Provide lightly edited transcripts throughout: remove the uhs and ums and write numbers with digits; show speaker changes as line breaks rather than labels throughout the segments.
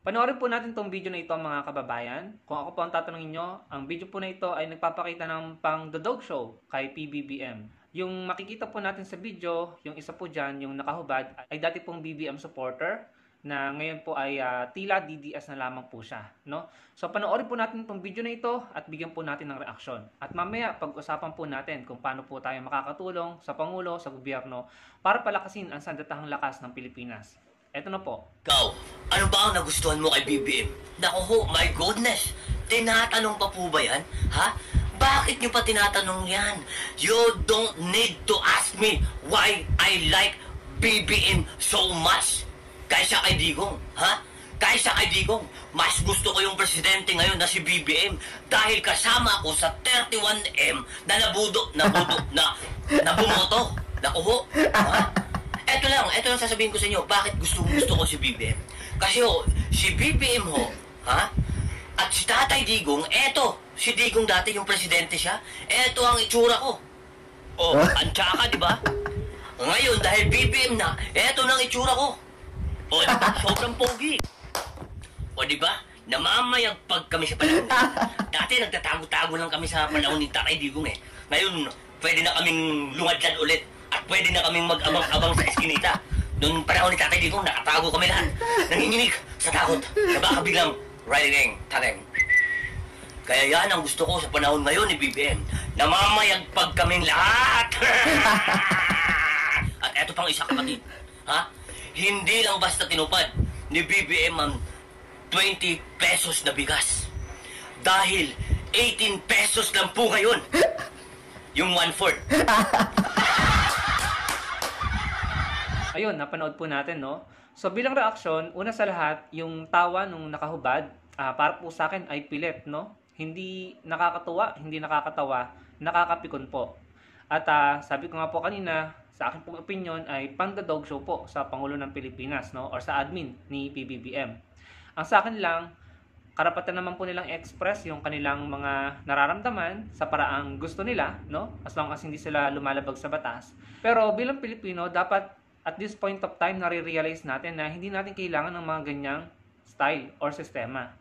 Panoorin po natin tong video na ito mga kababayan. Kung ako po ang tatanungin nyo, ang video po na ito ay nagpapakita ng pang The Dog Show kay PBBM. Yung makikita po natin sa video, yung isa po dyan, yung nakahubad, ay dati pong BBM supporter na ngayon po ay tila DDS na lamang po siya. No? So panoorin po natin itong video na ito at bigyan po natin ng reaksyon. At mamaya pag-usapan po natin kung paano po tayo makakatulong sa Pangulo, sa gobyerno para palakasin ang sandatahang lakas ng Pilipinas. Eto na po.
Ikaw, ano ba ang nagustuhan mo kay BBM? Naku ho, my goodness! Tinatanong pa po ba yan? Ha? Bakit nyo pa tinatanong yan? You don't need to ask me why I like BBM so much. Kaysa kay Digong, ha? Kaysa kay Digong, mas gusto ko yung presidente ngayon na si BBM dahil kasama ako sa 31M na na bumoto. Naku ho, ha? Ito lang sasabihin ko sa inyo, bakit gusto ko si BBM. Kasi ho, si BBM ho, ha? At si Tatay Digong, si Digong dati yung presidente siya, eto ang itsura ko. O, ang tsaka, di ba? Ngayon, dahil BBM na, eto na ang itsura ko. O, diba? Sobrang pogi. O, diba? Namamayagpag kami sa panahon. Dati nagtatago-tago lang kami sa panahon ni Tatay Digong eh. Ngayon, pwede na kaming lungadlan ulit. At pwede na kaming mag-abang-abang sa eskinita. Noong panahon ni Tatay Digong, nakatago kami lahat. Nanginginig sa takot na baka biglang riding, tateng. Kaya yan ang gusto ko sa panahon ngayon ni BBM. Namamayagpag kaming lahat. At eto pang isa kapatid. Ha? Hindi lang basta tinupad ni BBM ang 20 pesos na bigas. Dahil 18 pesos lang po ngayon. Yung 1/4.
Ayun, napanood po natin, no? So, bilang reaksyon, una sa lahat, yung tawa nung nakahubad, para po sa akin ay pilit, no? Hindi nakakatuwa, hindi nakakatawa, nakakapikon po. At sabi ko nga po kanina, sa akin pong opinion ay pang The Dog Show po sa Pangulo ng Pilipinas, no? Or sa admin ni PBBM. Ang sa akin lang, karapatan naman po nilang express yung kanilang mga nararamdaman sa paraang gusto nila, no? As long as hindi sila lumalabag sa batas. Pero bilang Pilipino, dapat at this point of time, nare-realize natin na hindi natin kailangan ng mga ganyang style or sistema.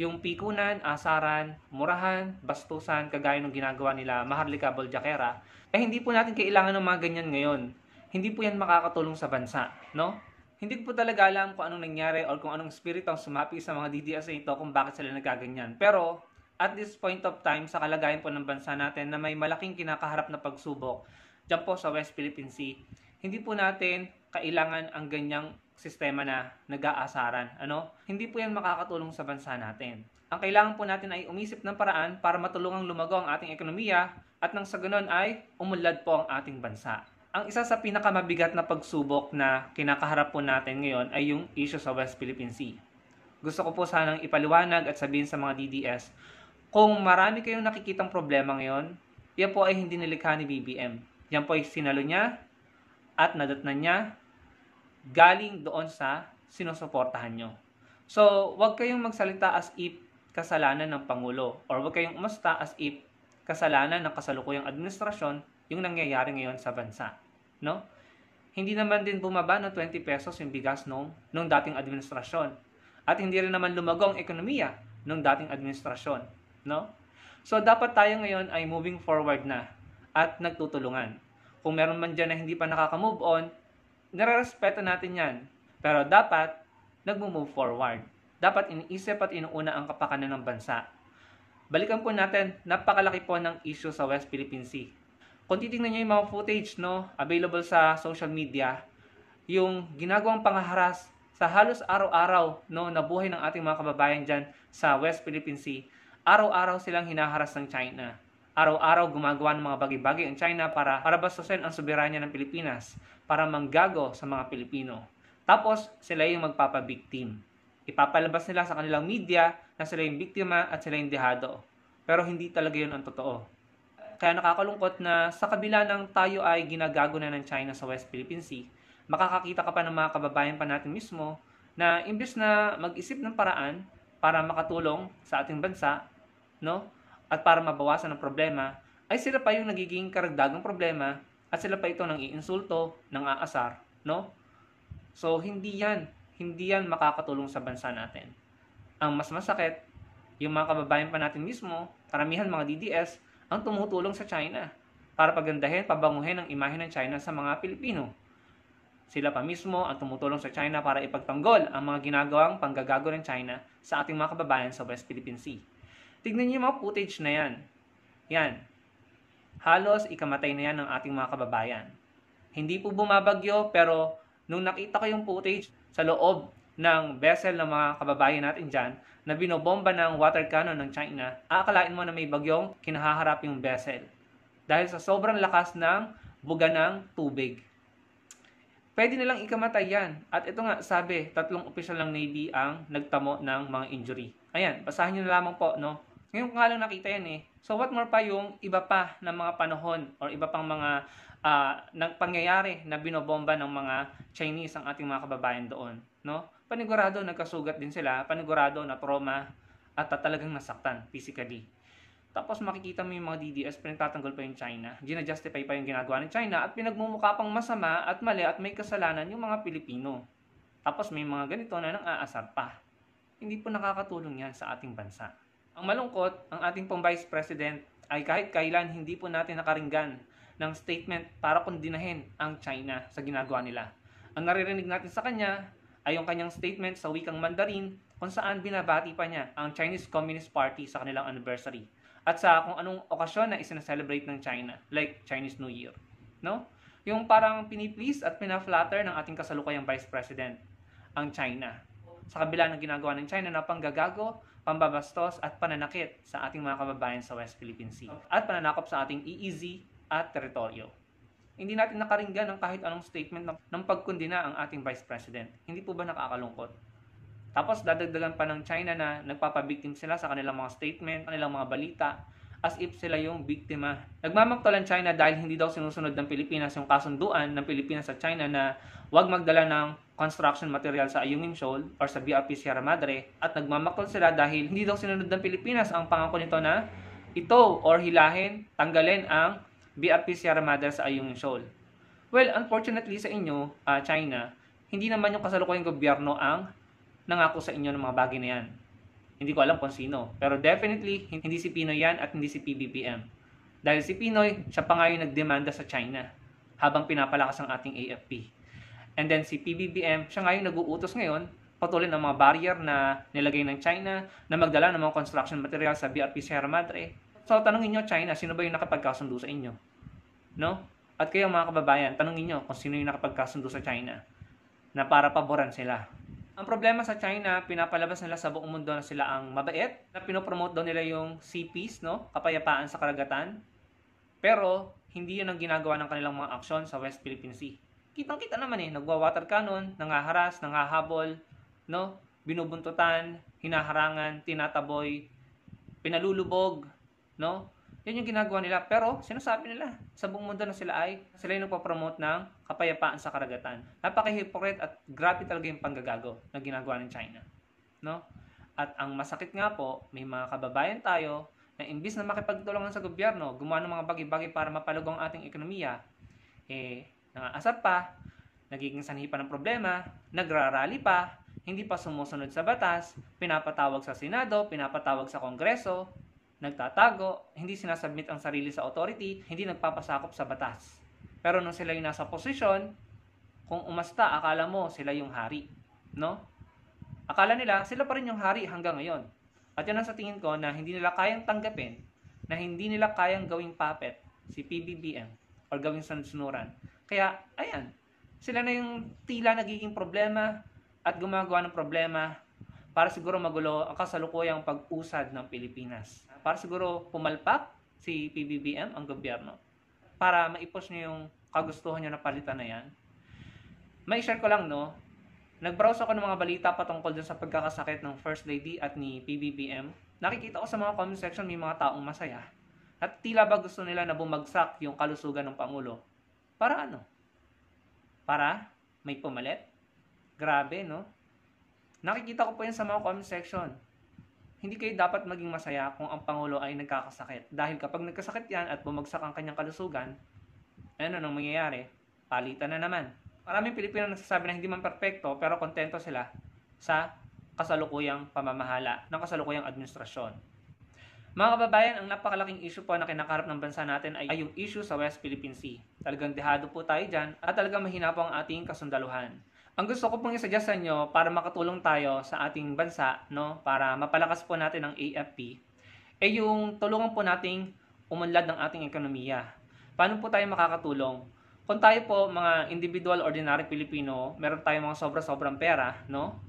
Yung pikunan, asaran, murahan, bastusan, kagaya ng ginagawa nila Maharlika Boljakera, hindi po natin kailangan ng mga ganyan ngayon. Hindi po yan makakatulong sa bansa, no? Hindi po talaga alam kung anong nangyari or kung anong espiritu ang sumapi sa mga DDS na ito kung bakit sila nagaganyan. Pero, at this point of time, sa kalagayan po ng bansa natin na may malaking kinakaharap na pagsubok, dyan po sa West Philippine Sea, hindi po natin kailangan ang ganyang sistema na nag-aasaran. Ano? Hindi po yan makakatulong sa bansa natin. Ang kailangan po natin ay umisip ng paraan para matulungang lumago ang ating ekonomiya at nang sa ganon ay umunlad po ang ating bansa. Ang isa sa pinakamabigat na pagsubok na kinakaharap po natin ngayon ay yung issue sa West Philippine Sea. Gusto ko po sanang ipaliwanag at sabihin sa mga DDS, kung marami kayong nakikitang problema ngayon, yan po ay hindi nilikha ni BBM. Yan po ay sinalo niya at nadatnan niya galing doon sa sinusuportahan nyo. So, wag kayong magsalita as if kasalanan ng Pangulo or wag kayong umasta as if kasalanan ng kasalukuyang administrasyon yung nangyayari ngayon sa bansa. No? Hindi naman din bumaba ng 20 pesos yung bigas nung dating administrasyon. At hindi rin naman lumago ang ekonomiya nung dating administrasyon. No? So, dapat tayo ngayon ay moving forward na at nagtutulungan. Kung meron man dyan na hindi pa nakaka-move on, nare-respeto natin yan. Pero dapat, nag-move forward. Dapat iniisip at inuuna ang kapakanan ng bansa. Balikan po natin, napakalaki po ng issue sa West Philippine Sea. Kung titignan nyo yung mga footage, no, available sa social media, yung ginagawang pangaharas sa halos araw-araw, no, na buhay ng ating mga kababayan dyan sa West Philippine Sea, araw-araw silang hinaharas ng China. Araw-araw gumagawa ng mga bagay-bagay ang China para bastusin ang soberanya ng Pilipinas, para manggago sa mga Pilipino. Tapos, sila yung magpapabiktim. Ipapalabas nila sa kanilang media na sila yung biktima at sila yung dehado. Pero hindi talaga yun ang totoo. Kaya nakakalungkot na sa kabila ng tayo ay ginagago na ng China sa West Philippine Sea, makakakita ka pa ng mga kababayan pa natin mismo na imbes na mag-isip ng paraan para makatulong sa ating bansa, no? At para mabawasan ang problema, ay sila pa yung nagiging karagdagang problema at sila pa ito nang iinsulto, nang aasar, no? So, hindi yan. hindi yan makakatulong sa bansa natin. Ang mas masakit, yung mga kababayan pa natin mismo, karamihan mga DDS, ang tumutulong sa China para pagandahin, pabanguhin ang imahe ng China sa mga Pilipino. Sila pa mismo ang tumutulong sa China para ipagtanggol ang mga ginagawang panggagago ng China sa ating mga kababayan sa West Philippine Sea. Tignan niyo yung mga footage na yan. Yan. Halos ikamatay na yan ng ating mga kababayan. Hindi po bumabagyo, pero nung nakita ko yung footage sa loob ng vessel ng mga kababayan natin dyan na binobomba ng water cannon ng China, aakalain mo na may bagyong kinahaharap yung vessel dahil sa sobrang lakas ng buga ng tubig. Pwede nilang ikamatay yan. At ito nga, sabi, 3 opisyal ng Navy ang nagtamo ng mga injury. Ayan, basahin nyo na lamang po, no? Ngayon ko nga lang nakita yan eh. So what more pa yung iba pa ng mga panahon or iba pang mga pangyayari na binobomba ng mga Chinese ang ating mga kababayan doon, no? Panigurado nagkasugat din sila, panigurado na trauma at talagang nasaktan physically. Tapos makikita mo yung mga DDS, pinagtatanggol pa yung China. Gina-justify pa yung ginagawa ng China at pinagmumukha pang masama at mali at may kasalanan yung mga Pilipino. Tapos may mga ganito na nang-aasar pa. Hindi po nakakatulong yan sa ating bansa. Ang malungkot, ang ating pong Vice President ay kahit kailan hindi po natin nakaringgan ng statement para kondinahin ang China sa ginagawa nila. Ang naririnig natin sa kanya ay yung kanyang statement sa wikang Mandarin kung saan binabati pa niya ang Chinese Communist Party sa kanilang anniversary at sa kung anong okasyon na isinaselebrate ng China, like Chinese New Year. No? Yung parang piniplease at pinaflatter ng ating kasalukuyang Vice President ang China sa kabila ng ginagawa ng China na panggagago, pambabastos at pananakit sa ating mga kababayan sa West Philippine Sea at pananakop sa ating EEZ at teritoryo. Hindi natin nakaringgan ng kahit anong statement ng pagkondina ang ating Vice President. Hindi po ba nakakalungkot? Tapos dadagdagan pa ng China na nagpapabiktim sila sa kanilang mga statement, kanilang mga balita, as if sila yung biktima. Nagmamagtol ang China dahil hindi daw sinusunod ng Pilipinas yung kasunduan ng Pilipinas sa China na huwag magdala ng construction material sa Ayungin Shoal or sa BRP Sierra Madre, at nagmamaktol sila dahil hindi daw sinunod ng Pilipinas ang pangako nito na ito or hilahin, tanggalin ang BRP Sierra Madre sa Ayungin Shoal. Well, unfortunately sa inyo, China, hindi naman yung kasalukuyang gobyerno ang nangako sa inyo ng mga bagay na yan. Hindi ko alam kung sino. Pero definitely, hindi si Pinoy yan at hindi si PBBM. Dahil si Pinoy, siya pa nga yung nagdemanda sa China habang pinapalakas ang ating AFP. And then si PBBM, siya nga yung nag-uutos ngayon patuloy ng mga barrier na nilagay ng China na magdala ng mga construction material sa BRP Sierra Madre. So, tanongin nyo, China, sino ba yung nakapagkasundo sa inyo? No? At kayo mga kababayan, tanongin nyo kung sino yung nakapagkasundo sa China na para paboran sila. Ang problema sa China, pinapalabas nila sa buong mundo na sila ang mabait, na pinopromote daw nila yung sea peace, no? Kapayapaan sa karagatan. Pero, hindi yun ang ginagawa ng kanilang mga aksyon sa West Philippine Sea. Kitang-kita naman nagwa-water cannon, nangaharas, nangahabol, no? Binubuntutan, hinaharangan, tinataboy, pinalulubog, no? Yan yung ginagawa nila. Pero, sinasabi nila sa buong mundo na sila yung nagpapromote ng kapayapaan sa karagatan. Napaka-hypocrite at grabe talaga yung panggagago na ginagawa ng China. No? At ang masakit nga po, may mga kababayan tayo na imbis na makipagtulungan sa gobyerno, gumawa ng mga bagay-bagay para mapalugong ating ekonomiya, nangaasar pa, nagiging sanhi pa ng problema, nagrarally pa, hindi pa sumusunod sa batas, pinapatawag sa Senado, pinapatawag sa Kongreso, nagtatago, hindi sinasubmit ang sarili sa authority, hindi nagpapasakop sa batas. Pero nung sila yung nasa posisyon, kung umasta, akala mo sila yung hari. No? Akala nila, sila pa rin yung hari hanggang ngayon. At yan ang sa tingin ko na hindi nila kayang tanggapin, na hindi nila kayang gawing puppet si PBBM or gawing sunod-sunuran. Kaya, ayan, sila na yung tila nagiging problema at gumagawa ng problema para siguro magulo ang kasalukuyang pag-usad ng Pilipinas. Para siguro pumalpak si PBBM, ang gobyerno, para maipos niyo yung kagustuhan niyo na palitan na yan. May share ko lang, no? Nag-browse ako ng mga balita patungkol dun sa pagkakasakit ng First Lady at ni PBBM. Nakikita ko sa mga comment section may mga taong masaya. At tila ba gusto nila na bumagsak yung kalusugan ng Pangulo? Para ano? Para may pumalit? Grabe, no? Nakikita ko po yan sa mga comment section. Hindi kayo dapat maging masaya kung ang Pangulo ay nagkakasakit. Dahil kapag nagkasakit yan at bumagsak ang kanyang kalusugan, ano nang mangyayari? Palitan na naman. Maraming Pilipino nagsasabi na hindi man perpekto pero kontento sila sa kasalukuyang pamamahala ng kasalukuyang administrasyon. Mga kababayan, ang napakalaking issue po na kinakarap ng bansa natin ay yung issue sa West Philippine Sea. Talagang dehado po tayo dyan at talagang mahina po ang ating kasundaluhan. Ang gusto ko pong isuggest sa inyo para makatulong tayo sa ating bansa, no, para mapalakas po natin ang AFP, ay yung tulungan po nating umunlad ng ating ekonomiya. Paano po tayo makakatulong? Kung tayo po, mga individual, ordinary Pilipino, meron tayong mga sobra-sobrang pera, no,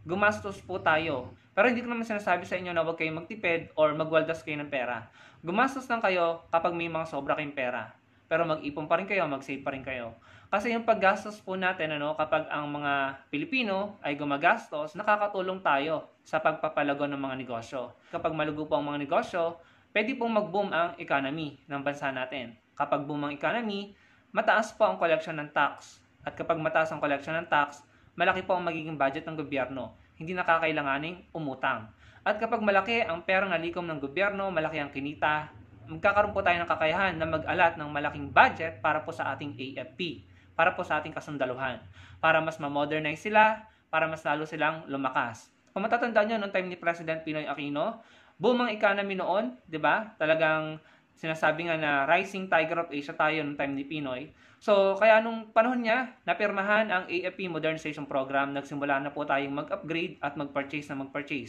gumastos po tayo. Pero hindi ko naman sinasabi sa inyo na huwag kayong magtipid or magwaldas kayo ng pera. Gumastos lang kayo kapag may mga sobra kayong pera. Pero mag-ipon pa rin kayo, mag-save pa rin kayo. Kasi yung paggastos po natin, kapag ang mga Pilipino ay gumagastos, nakakatulong tayo sa pagpapalago ng mga negosyo. Kapag malugo po ang mga negosyo, pwede pong mag-boom ang economy ng bansa natin. Kapag boom ang economy, mataas po ang collection ng tax. At kapag mataas ang collection ng tax, malaki po ang magiging budget ng gobyerno. Hindi nakakailanganing umutang. At kapag malaki ang perang nalikom ng gobyerno, malaki ang kinita, magkakaroon po tayo ng kakayahan na mag-alat ng malaking budget para po sa ating AFP, para po sa ating kasundaluhan, para mas ma-modernize sila, para mas lalo silang lumakas. Kung matatandaan nyo, noong time ni President Pinoy Aquino, boom ang economy noon, di ba? Talagang sinasabi nga na rising tiger of Asia tayo noong time ni Pinoy. So, kaya nung panahon niya, napirmahan ang AFP Modernization Program, nagsimula na po tayong mag-upgrade at mag-purchase.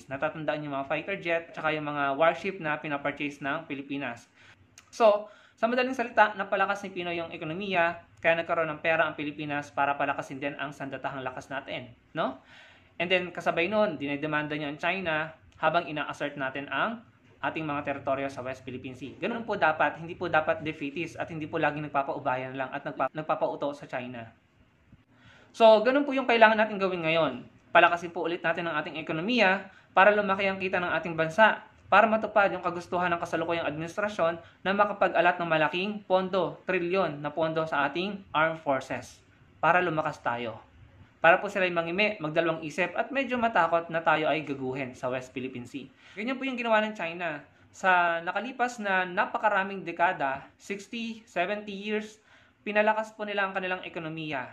Natatandaan yung mga fighter jet, at yung mga warship na pinapurchase ng Pilipinas. So, sa madaling salita, napalakas ni Pinoy yung ekonomiya, kaya nagkaroon ng pera ang Pilipinas para palakasin din ang sandatahang lakas natin, no? And then, kasabay nun, dinedemanda niya ang China habang ina-assert natin ang ating mga teritoryo sa West Philippine Sea. Ganun po dapat, hindi po dapat defeatist at hindi po laging nagpapaubayan lang at nagpapauto sa China. So, ganun po yung kailangan natin gawin ngayon. Palakasin po ulit natin ang ating ekonomiya para lumaki ang kita ng ating bansa, para matupad yung kagustuhan ng kasalukuyang administrasyon na makapag-alat ng malaking pondo, trilyon na pondo sa ating armed forces para lumakas tayo. Para po sila'y mangimi, magdalawang isip at medyo matakot na tayo ay gaguhin sa West Philippine Sea. Ganyan po yung ginawa ng China. Sa nakalipas na napakaraming dekada, 60, 70 years, pinalakas po nila ang kanilang ekonomiya.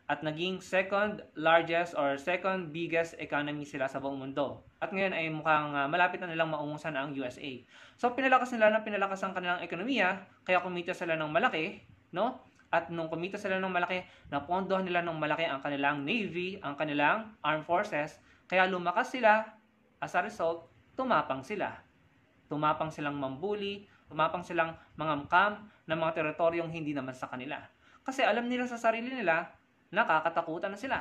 At naging second largest or second biggest economy sila sa buong mundo. At ngayon ay mukhang malapit na nilang maungusan ang USA. So pinalakas nila ang kanilang ekonomiya, kaya kumita sila ng malaki, no? At nung kumita sila ng malaki, napondohan nila ng malaki ang kanilang Navy, ang kanilang Armed Forces. Kaya lumakas sila, as a result, tumapang sila. Tumapang silang mambuli, tumapang silang mangamkam ng mga teritoryong hindi naman sa kanila. Kasi alam nila sa sarili nila, nakakatakutan na sila.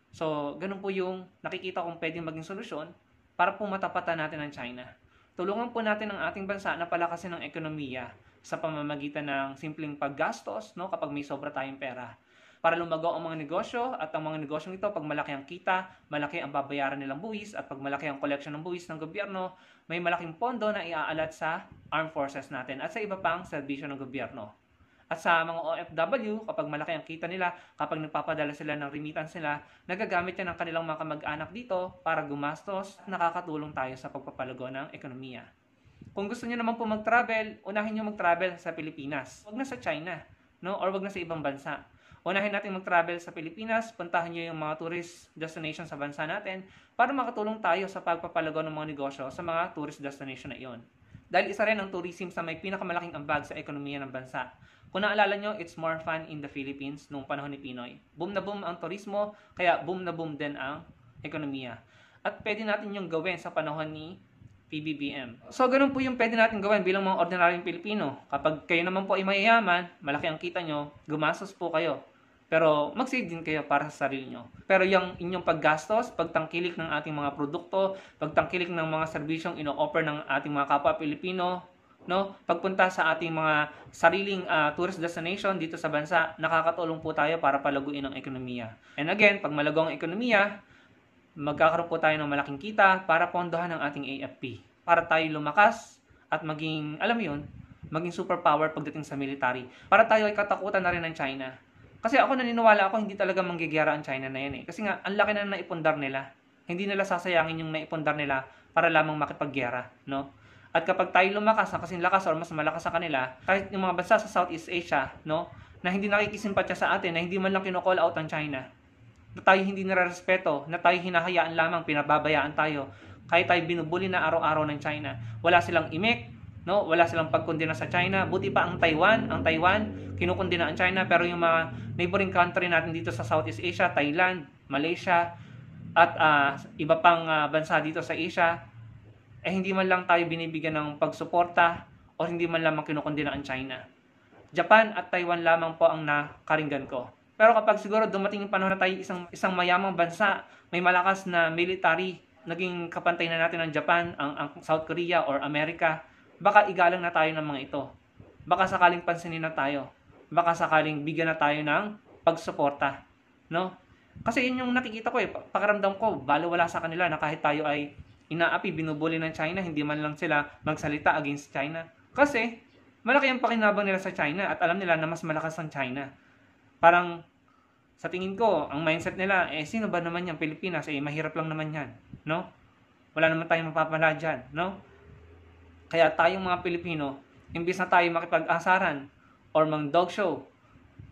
So, ganun po yung nakikita kong pwedeng maging solusyon para po matapatan natin ang China. Tulungan po natin ang ating bansa na palakasin ang ekonomiya sa pamamagitan ng simpleng paggastos, no, kapag may sobra tayong pera. Para lumago ang mga negosyo at ang mga negosyong ito, pag malaki ang kita, malaki ang babayaran nilang buwis at pag malaki ang collection ng buwis ng gobyerno, may malaking pondo na iaalat sa armed forces natin at sa iba pang serbisyo ng gobyerno. At sa mga OFW, kapag malaki ang kita nila, kapag nagpapadala sila ng remittance nila, nagagamit yan ng kanilang mga kamag-anak dito para gumastos at nakakatulong tayo sa pagpapalago ng ekonomiya. Kung gusto niyo naman po mag-travel, unahin niyo mag-travel sa Pilipinas. Huwag na sa China, no? Or huwag na sa ibang bansa. Unahin natin mag-travel sa Pilipinas, puntahan niyo yung mga tourist destination sa bansa natin para makatulong tayo sa pagpapalago ng mga negosyo sa mga tourist destination na iyon. Dahil isa rin ang tourism sa may pinakamalaking ambag sa ekonomiya ng bansa. Kung naalala nyo, it's more fun in the Philippines nung panahon ni Pinoy. Boom na boom ang turismo, kaya boom na boom din ang ekonomiya. At pwede natin yung gawin sa panahon ni PBBM. So, ganun po yung pwede natin gawin bilang mga ordinaryong Pilipino. Kapag kayo naman po ay mayayaman, malaki ang kita nyo, gumastos po kayo. Pero mag-save din kayo para sa sarili nyo. Pero yung inyong paggastos, pagtangkilik ng ating mga produkto, pagtangkilik ng mga serbisyong ino-offer ng ating mga kapwa Pilipino, no? Pagpunta sa ating mga sariling tourist destination dito sa bansa, nakakatulong po tayo para palaguin ang ekonomiya. And again, pag malago ang ekonomiya, magkakaroon po tayo ng malaking kita para pondohan ang ating AFP. Para tayo lumakas at maging, alam mo yun, maging superpower pagdating sa military. Para tayo ay katakutan na rin ng China. Kasi ako naniniwala ako hindi talaga manggigiyara ang China na yan eh. Kasi nga, ang laki na naipundar nila. Hindi nila sasayangin yung naipundar nila para lamang makipaggiyara, no? At kapag tayo lumakas, na kasing lakas or mas malakas sa kanila, kahit yung mga bansa sa Southeast Asia, no, na hindi nakikisimpatya sa atin, na hindi man lang kino-call out ang China, na tayo hindi nare-respeto, na tayo hinahayaan lamang, pinababayaan tayo, kahit tayo binubuli na araw-araw ng China. Wala silang imik, no? Wala silang pagkondena sa China. Buti pa ang Taiwan, kinukondena ang China, pero yung mga neighboring country natin dito sa Southeast Asia, Thailand, Malaysia, at iba pang bansa dito sa Asia, hindi man lang tayo binibigyan ng pagsuporta o hindi man lamang kinukondena ang China. Japan at Taiwan lamang po ang nakaringgan ko. Pero kapag siguro dumating yung panahon na tayo isang mayamang bansa, may malakas na military, naging kapantay na natin ang Japan, ang South Korea or Amerika, baka igalang na tayo ng mga ito. Baka sakaling pansinin na tayo. Baka sakaling bigyan na tayo ng pagsuporta. No? Kasi yun yung nakikita ko pakiramdam ko, baliwala sa kanila na kahit tayo ay inaapi, binubuli ng China, hindi man lang sila magsalita against China. Kasi malaki ang pakinabang nila sa China at alam nila na mas malakas ang China. Parang sa tingin ko, ang mindset nila, sino ba naman yung Pilipinas? Mahirap lang naman yan. No? Wala naman tayong mapapala dyan. No? Kaya tayong mga Pilipino, imbis na tayo makipag-asaran or mang dog show,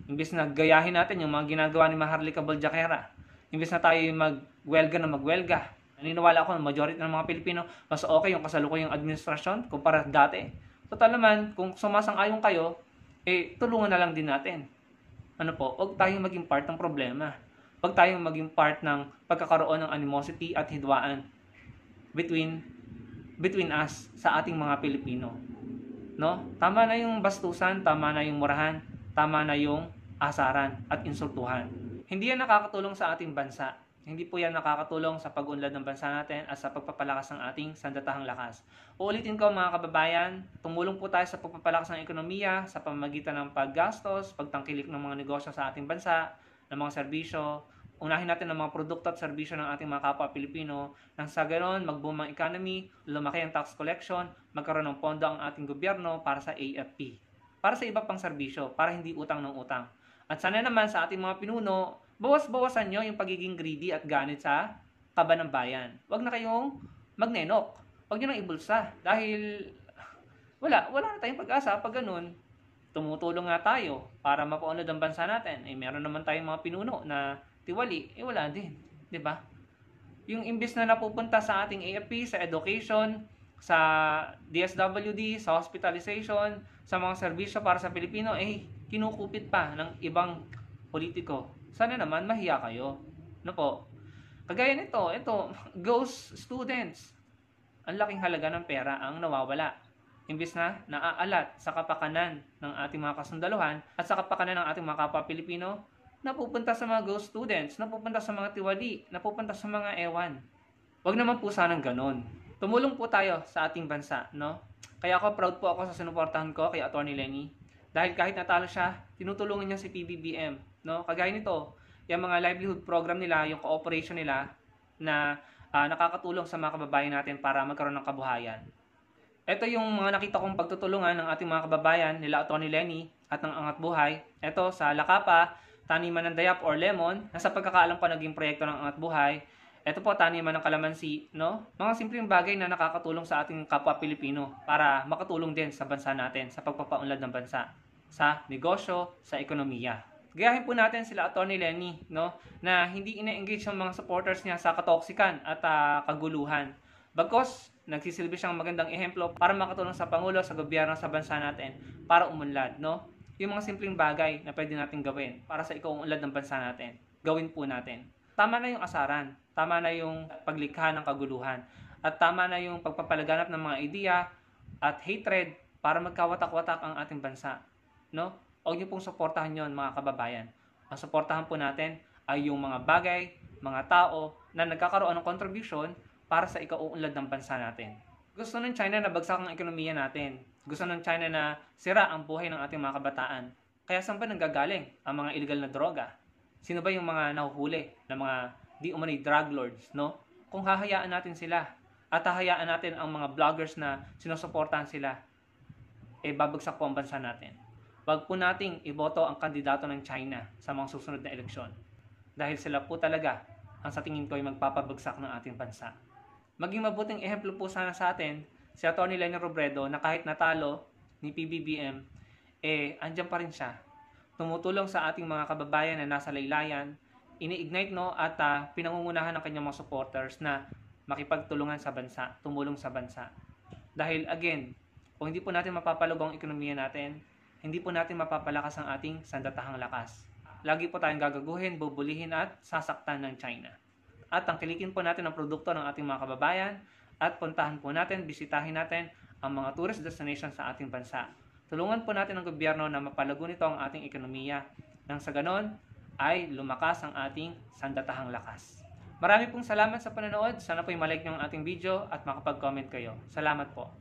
imbis na gayahin natin yung mga ginagawa ni Maharlika Boljakera, imbis na tayo magwelga na magwelga, naniniwala ako ng majority ng mga Pilipino, mas okay yung kasalukuyang administrasyon kumpara dati. Total naman, kung sumasang-ayon kayo, tulungan na lang din natin. Huwag tayong maging part ng problema. Huwag tayong maging part ng pagkakaroon ng animosity at hidwaan between us sa ating mga Pilipino. No? Tama na yung bastusan, tama na yung murahan, tama na yung asaran at insultuhan. Hindi yan nakakatulong sa ating bansa. Hindi po yan nakakatulong sa pag-unlad ng bansa natin at sa pagpapalakas ng ating sandatahang lakas. Uulitin ko mga kababayan, tumulong po tayo sa pagpapalakas ng ekonomiya sa pamamagitan ng paggastos, pagtangkilik ng mga negosyo sa ating bansa, ng mga serbisyo. Unahin natin ang mga produkto at serbisyo ng ating mga kapwa Pilipino nang sa ganon mag-boom ang economy, lumaki ang tax collection, magkaroon ng pondo ang ating gobyerno para sa AFP, para sa iba pang serbisyo, para hindi utang ng utang. At sana naman sa ating mga pinuno, bawas-bawasan nyo yung pagiging greedy at ganit sa kaban ng bayan. Huwag na kayong magnenok. Huwag nyo nang ibulsa. Dahil wala na tayong pag-asa pag ganun. Tumutulong nga tayo para mapaunlad ang bansa natin. Meron naman tayong mga pinuno na tiwali. Wala din. 'Di ba? Yung imbis na napupunta sa ating AFP, sa education, sa DSWD, sa hospitalization, sa mga serbisyo para sa Pilipino, kinukupit pa ng ibang politiko. Sana naman mahiya kayo. Po? Kagaya nito, ghost students. Ang laking halaga ng pera ang nawawala. Imbis na naaalat sa kapakanan ng ating mga kasundaluhan at sa kapakanan ng ating mga kapwa Pilipino, napupunta sa mga ghost students, napupunta sa mga tiwali, napupunta sa mga ewan. Wag naman po sanang ganon. Tumulong po tayo sa ating bansa, no? Kaya proud po ako sa sinuportahan ko kay Atty. Lenny. Dahil kahit natalo siya, tinutulungan niya si PBBM. No? Kagaya nito, yung mga livelihood program nila, yung cooperation nila na nakakatulong sa mga kababayan natin para magkaroon ng kabuhayan. Ito yung mga nakita kong pagtutulungan ng ating mga kababayan nila Atty. Lenny at ng Angat Buhay. Ito sa Lakapa, taniman ng dayap or lemon, na sa pagkakaalam pa naging proyekto ng Angat Buhay. Ito po, taniman ng kalamansi, no? Mga simpleng bagay na nakakatulong sa ating kapwa Pilipino para makatulong din sa bansa natin, sa pagpapaunlad ng bansa, sa negosyo, sa ekonomiya. Gayahin po natin sila Atty. Lenny, no? Na hindi ina-engage ang mga supporters niya sa katoksikan at kaguluhan. Bagkos, nagsisilbi siyang magandang ehemplo para makatulong sa Pangulo, sa gobyerno, sa bansa natin para umunlad, no? Yung mga simpleng bagay na pwede natin gawin para sa ikaunlad ng bansa natin, gawin po natin. Tama na yung asaran, tama na yung paglikha ng kaguluhan, at tama na yung pagpapalaganap ng mga ideya at hatred para magkawatak-watak ang ating bansa, no? Huwag niyo pong suportahan yon, mga kababayan. Ang suportahan po natin ay yung mga bagay, mga tao na nagkakaroon ng contribution para sa ikauunlad ng bansa natin. Gusto ng China na bagsak ang ekonomiya natin. Gusto ng China na sira ang buhay ng ating mga kabataan. Kaya saan ba nanggagaling ang mga illegal na droga? Sino ba yung mga nahuhuli na mga di umano'y drug lords, no? Kung hahayaan natin sila at hahayaan natin ang mga vloggers na sinusuportahan sila, babagsak po ang bansa natin. Wag po nating iboto ang kandidato ng China sa mga susunod na eleksyon. Dahil sila po talaga ang sa tingin ko ay magpapabagsak ng ating bansa. Maging mabuting ehemplo po sana sa atin si Atty. Leni Robredo na kahit natalo ni PBBM, andyan pa rin siya. tumutulong sa ating mga kababayan na nasa laylayan, ini-ignite no at pinangungunahan ng kanyang mga supporters na makipagtulungan sa bansa, tumulong sa bansa. Dahil again, kung hindi po natin mapapalubong ang ekonomiya natin, hindi po natin mapapalakas ang ating sandatahang lakas. Lagi po tayong gagaguhin, bubulihin at sasaktan ng China. At tangkilikin po natin ang produkto ng ating mga kababayan at puntahan po natin, bisitahin natin ang mga tourist destinations sa ating bansa. Tulungan po natin ang gobyerno na mapalago nito ang ating ekonomiya nang sa ganon ay lumakas ang ating sandatahang lakas. Marami pong salamat sa panonood. Sana po'y malike nyo ang ating video at makapag-comment kayo. Salamat po.